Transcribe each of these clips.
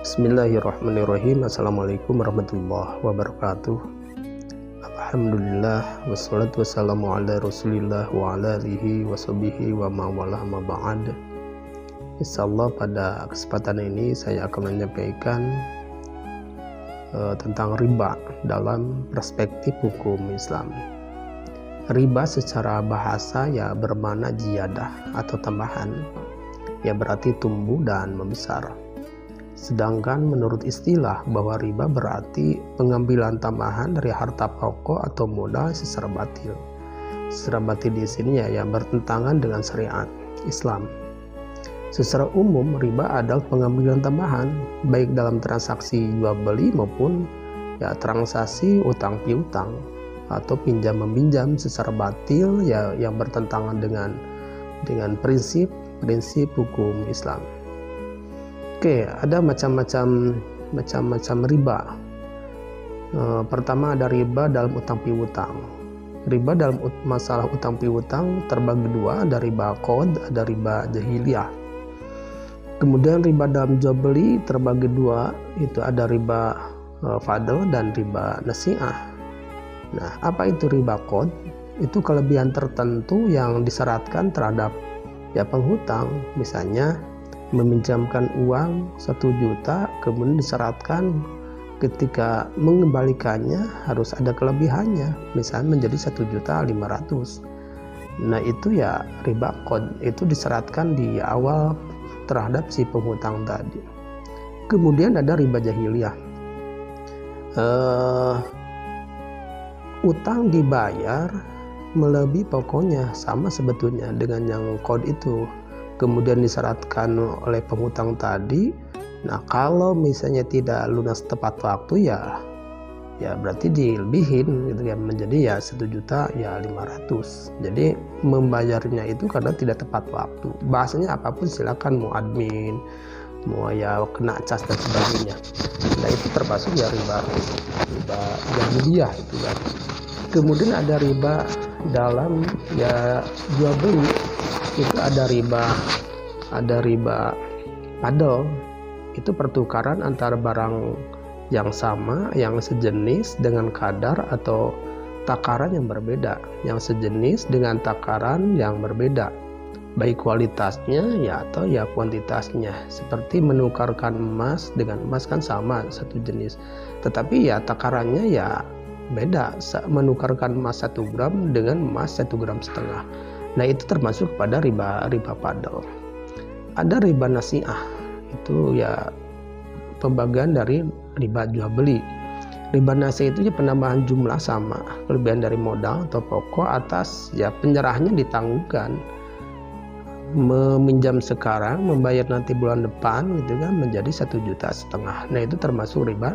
Bismillahirrahmanirrahim. Assalamualaikum warahmatullahi wabarakatuh. Alhamdulillah wassalatu wassalamu ala rasulillah wa ala alihi wa sahbihi wa mawalah ma ba'd. Insyaallah pada kesempatan ini saya akan menyampaikan tentang riba dalam perspektif hukum Islam. Riba secara bahasa ya bermakna ziyadah atau tambahan, ya berarti tumbuh dan membesar. Sedangkan menurut istilah bahwa riba berarti pengambilan tambahan dari harta pokok atau modal secara batil. Secara batil di sini ya yang bertentangan dengan syariat Islam. Secara umum riba adalah pengambilan tambahan baik dalam transaksi jual beli maupun ya transaksi utang piutang atau pinjam meminjam secara batil ya yang bertentangan dengan prinsip hukum Islam. Oke, ada macam-macam riba. Pertama ada riba dalam utang piutang. Riba dalam masalah utang piutang terbagi dua, ada riba qad, ada riba jahiliyah. Kemudian riba dalam jual beli terbagi dua, itu ada riba fadl dan riba nasi'ah. Nah, apa itu riba qad? Itu kelebihan tertentu yang disyaratkan terhadap ya penghutang, misalnya meminjamkan uang 1 juta, kemudian disyaratkan ketika mengembalikannya harus ada kelebihannya, misalnya menjadi 1.500.000. Nah itu ya riba qad, itu disyaratkan di awal terhadap si penghutang tadi. Kemudian ada riba jahiliyah. Utang dibayar melebihi pokoknya, sama sebetulnya dengan yang qad itu. Kemudian disyaratkan oleh penghutang tadi. Nah kalau misalnya tidak lunas tepat waktu ya berarti dilebihin gitu ya, menjadi ya 1.500.000. Jadi membayarnya itu karena tidak tepat waktu. Bahasanya apapun silakan, mau admin, mau ya kena cas dan sebagainya. Nah itu termasuk ya riba jahiliyah itu kan. Kemudian ada riba dalam ya jual beli. Itu ada riba fadl, itu pertukaran antara barang yang sama, yang sejenis dengan kadar atau takaran yang berbeda, yang sejenis dengan takaran yang berbeda, baik kualitasnya ya atau ya kuantitasnya. Seperti menukarkan emas dengan emas kan sama satu jenis, tetapi ya takarannya ya beda, menukarkan emas 1 gram dengan emas 1,5 gram. Nah itu termasuk pada riba fadl. Ada riba nasi'ah, itu ya pembagian dari riba jual beli. Riba nasi'ah itu ya penambahan jumlah sama kelebihan dari modal atau pokok atas ya penyerahannya ditangguhkan. Meminjam sekarang membayar nanti bulan depan gitu kan, menjadi 1,5 juta. Nah itu termasuk riba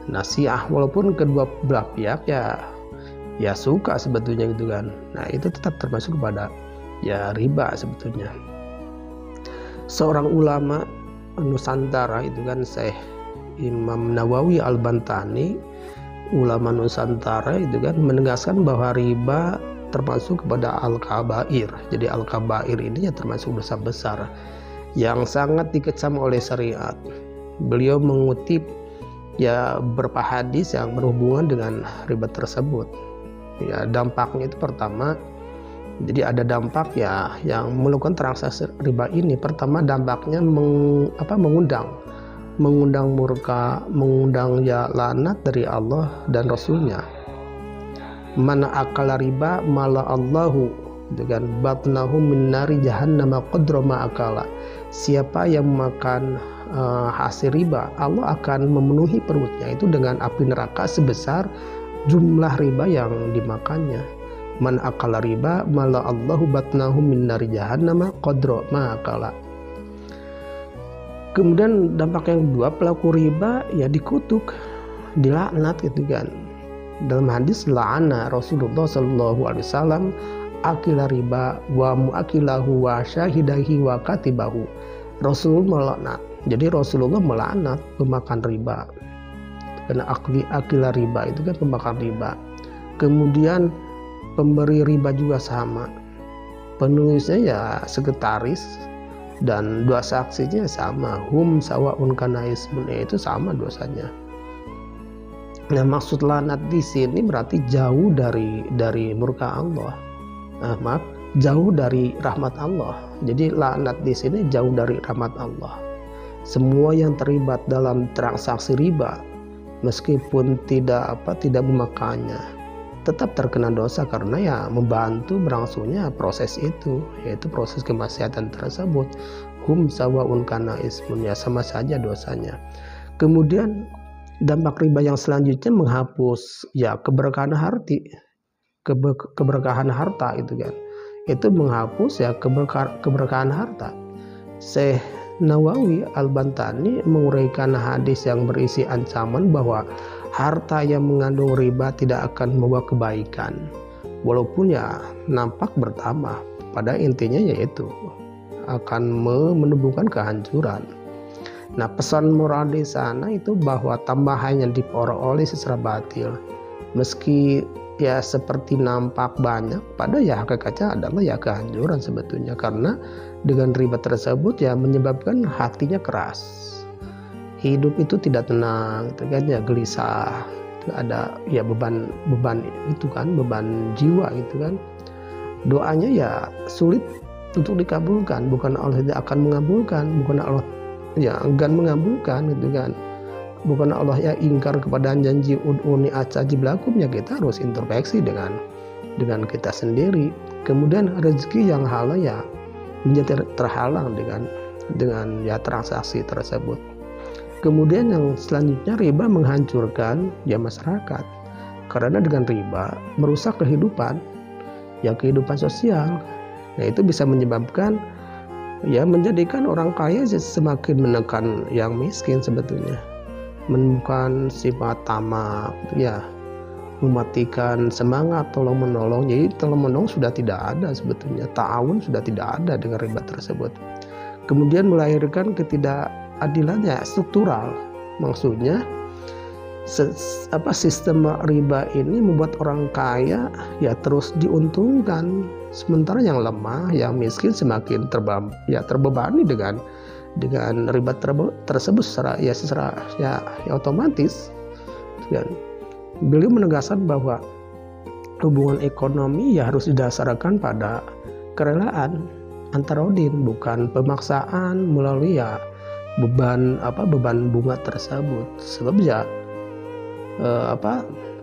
nasi'ah, walaupun kedua belah pihak ya suka sebetulnya gitu kan. Nah itu tetap termasuk pada ya riba sebetulnya. Seorang ulama Nusantara itu kan Syekh Imam Nawawi Al-Bantani, ulama Nusantara itu kan menegaskan bahwa riba termasuk kepada al-kabair. Jadi al-kabair ini ya termasuk dosa besar yang sangat dikecam oleh syariat. Beliau mengutip ya beberapa hadis yang berhubungan dengan riba tersebut. Ya dampaknya itu pertama, jadi ada dampak ya yang melakukan transaksi riba ini. Pertama dampaknya mengundang murka, mengundang ya laknat dari Allah dan Rasulnya. Man akala riba mala Allahu dengan batnahu min nari jahannam qadra ma akala. Siapa yang makan hasil riba, Allah akan memenuhi perutnya itu dengan api neraka sebesar jumlah riba yang dimakannya. Man akala riba mala Allahu batnahu min nari jahannam qadra ma akala. Kemudian dampak yang kedua, pelaku riba ya dikutuk, dilaknat gitu kan. Dalam hadis la'ana Rasulullah sallallahu alaihi wasallam akila riba wa muakilahu wa syahidahi wa katibahu. Rasul melaknat. Jadi Rasulullah melaknat pemakan riba. Karena akila riba itu kan pemakan riba. Kemudian pemberi riba juga sama. Penulisnya ya sekretaris dan dua saksinya sama, hum sawaun kana ismun, itu sama dosanya. Nah, maksud laknat di sini berarti jauh dari murka Allah. Maaf, jauh dari rahmat Allah. Jadi laknat di sini jauh dari rahmat Allah. Semua yang terlibat dalam transaksi riba, meskipun tidak memakannya, tetap terkena dosa karena ya membantu berlangsungnya proses itu, yaitu proses kemaksiatan tersebut. Hum sawaun kana ismun, ya sama saja dosanya. Kemudian dampak riba yang selanjutnya menghapus ya keberkahan harta itu kan. Itu menghapus ya keberkahan harta. Syekh Nawawi Al-Bantani menguraikan hadis yang berisi ancaman bahwa harta yang mengandung riba tidak akan membawa kebaikan, walaupun ya nampak bertambah. Pada intinya yaitu akan menimbulkan kehancuran. Nah, pesan moral di sana itu bahwa tambahan yang diperoleh secara batil, meski ya seperti nampak banyak, pada ya hakikatnya adalah ya kehancuran sebetulnya, karena dengan riba tersebut ya menyebabkan hatinya keras. Hidup itu tidak tenang, itu kan ya, gelisah, itu ada ya beban itu kan, beban jiwa gitu kan. Doanya ya sulit untuk dikabulkan, bukan Allah tidak akan mengabulkan, bukan Allah ya enggan mengabulkan gitu kan, bukan Allah ya ingkar kepada janji ud'uni astajib lakum, ya kita harus introspeksi dengan kita sendiri. Kemudian rezeki yang halal ya menjadi terhalang dengan ya transaksi tersebut. Kemudian yang selanjutnya, riba menghancurkan ya masyarakat, karena dengan riba merusak kehidupan sosial. Nah, itu bisa menyebabkan ya menjadikan orang kaya semakin menekan yang miskin sebetulnya, menemukan sifat tamak ya, mematikan semangat tolong menolong. Jadi tolong menolong sudah tidak ada sebetulnya, ta'awun sudah tidak ada dengan riba tersebut. Kemudian melahirkan ketidakadilan ya struktural, maksudnya sistem riba ini membuat orang kaya ya terus diuntungkan, sementara yang lemah, yang miskin semakin terbebani dengan riba tersebut secara otomatis. Dan beliau menegaskan bahwa hubungan ekonomi ya harus didasarkan pada kerelaan antarodin, bukan pemaksaan melalui ya beban bunga tersebut. Sebab ya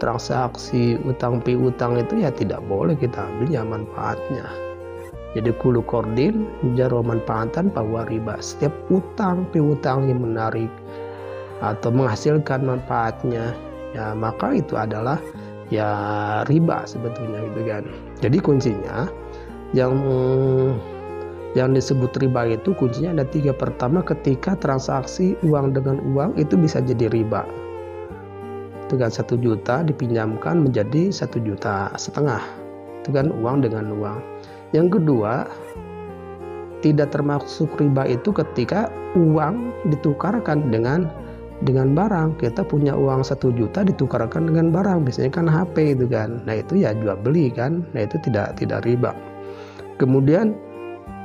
transaksi utang piutang itu ya tidak boleh kita ambil ya manfaatnya. Jadi kulu kordin jarwa manfaatan bahwa riba, setiap utang piutang yang menarik atau menghasilkan manfaatnya ya maka itu adalah ya riba sebetulnya gitu kan. Jadi kuncinya yang disebut riba itu kuncinya ada 3. Pertama, ketika transaksi uang dengan uang itu bisa jadi riba. Dengan 1 juta dipinjamkan menjadi 1,5 juta. Itu kan uang dengan uang. Yang kedua, tidak termasuk riba itu ketika uang ditukarkan dengan barang. Kita punya uang 1 juta ditukarkan dengan barang, biasanya kan HP itu kan. Nah, itu ya jual beli kan. Nah, itu tidak riba. Kemudian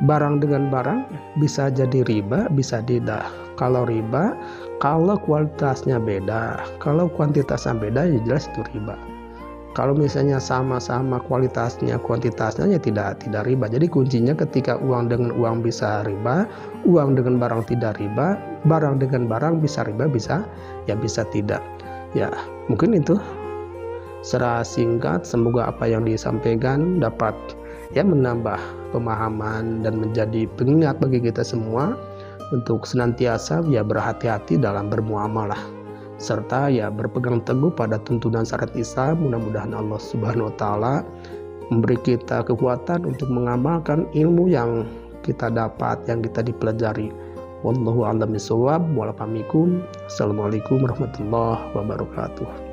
barang dengan barang bisa jadi riba, bisa tidak. Kalau riba, kalau kualitasnya beda, kalau kuantitasnya beda ya jelas itu riba. Kalau misalnya sama-sama kualitasnya, kuantitasnya ya tidak riba. Jadi kuncinya ketika uang dengan uang bisa riba, uang dengan barang tidak riba, barang dengan barang bisa riba, bisa tidak. Ya, mungkin itu secara singkat. Semoga apa yang disampaikan dapat ya menambah pemahaman dan menjadi pengingat bagi kita semua untuk senantiasa ya berhati-hati dalam bermuamalah, serta ya berpegang teguh pada tuntunan syariat Islam. Mudah-mudahan Allah Subhanahu wa taala memberi kita kekuatan untuk mengamalkan ilmu yang kita dapat, yang kita dipelajari. Wallahu a'lam bishawab. Assalamualaikum warahmatullahi wabarakatuh.